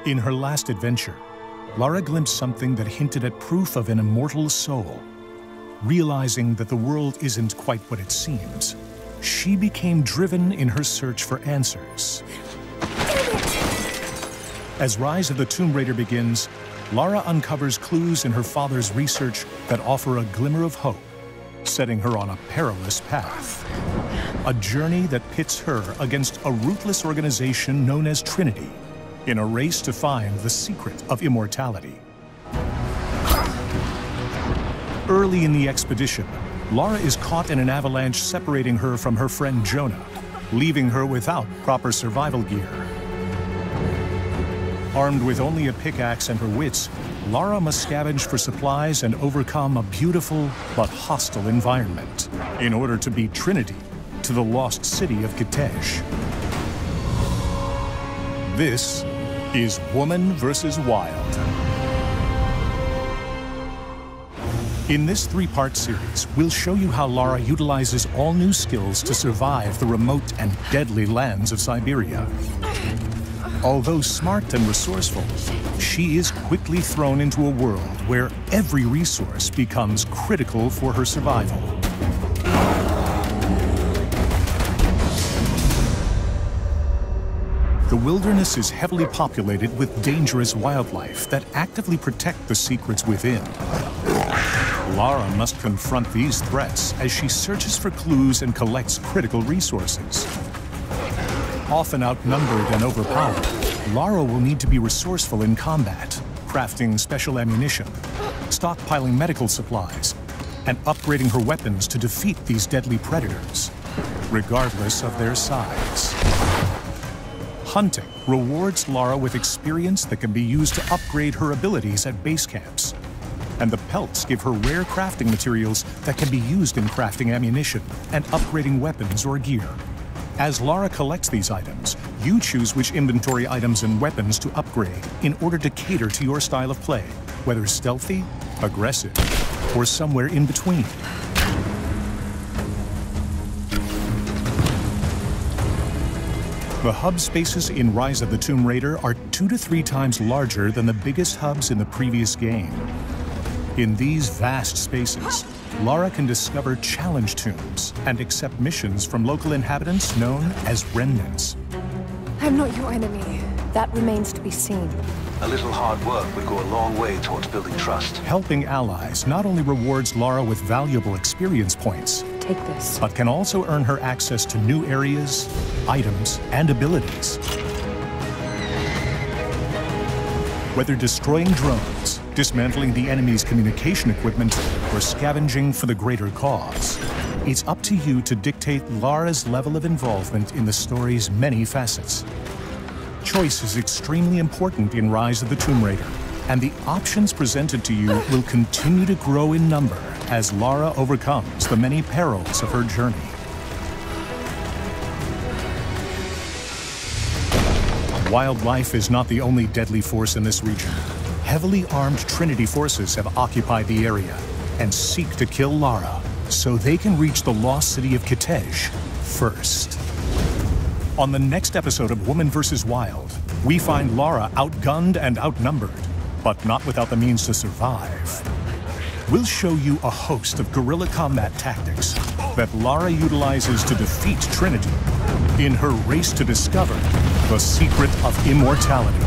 In her last adventure, Lara glimpsed something that hinted at proof of an immortal soul. Realizing that the world isn't quite what it seems, she became driven in her search for answers. As Rise of the Tomb Raider begins, Lara uncovers clues in her father's research that offer a glimmer of hope, setting her on a perilous path. A journey that pits her against a ruthless organization known as Trinity, in a race to find the secret of immortality. Early in the expedition, Lara is caught in an avalanche separating her from her friend Jonah, leaving her without proper survival gear. Armed with only a pickaxe and her wits, Lara must scavenge for supplies and overcome a beautiful but hostile environment in order to beat Trinity to the lost city of Kitej. This is Woman vs. Wild. In this three-part series, we'll show you how Lara utilizes all new skills to survive the remote and deadly lands of Siberia. Although smart and resourceful, she is quickly thrown into a world where every resource becomes critical for her survival. The wilderness is heavily populated with dangerous wildlife that actively protect the secrets within. Lara must confront these threats as she searches for clues and collects critical resources. Often outnumbered and overpowered, Lara will need to be resourceful in combat, crafting special ammunition, stockpiling medical supplies, and upgrading her weapons to defeat these deadly predators, regardless of their size. Hunting rewards Lara with experience that can be used to upgrade her abilities at base camps, and the pelts give her rare crafting materials that can be used in crafting ammunition and upgrading weapons or gear. As Lara collects these items, you choose which inventory items and weapons to upgrade in order to cater to your style of play, whether stealthy, aggressive, or somewhere in between. The hub spaces in Rise of the Tomb Raider are 2 to 3 times larger than the biggest hubs in the previous game. In these vast spaces, Lara can discover challenge tombs and accept missions from local inhabitants known as remnants. I'm not your enemy. That remains to be seen. A little hard work would go a long way towards building trust. Helping allies not only rewards Lara with valuable experience points, Take this. but can also earn her access to new areas, items, and abilities. Whether destroying drones, dismantling the enemy's communication equipment, or scavenging for the greater cause, it's up to you to dictate Lara's level of involvement in the story's many facets. Choice is extremely important in Rise of the Tomb Raider, and the options presented to you will continue to grow in number as Lara overcomes the many perils of her journey. Wildlife is not the only deadly force in this region. Heavily armed Trinity forces have occupied the area and seek to kill Lara so they can reach the lost city of Kitej first. On the next episode of Woman vs. Wild, we find Lara outgunned and outnumbered, but not without the means to survive. We'll show you a host of guerrilla combat tactics that Lara utilizes to defeat Trinity in her race to discover the secret of immortality.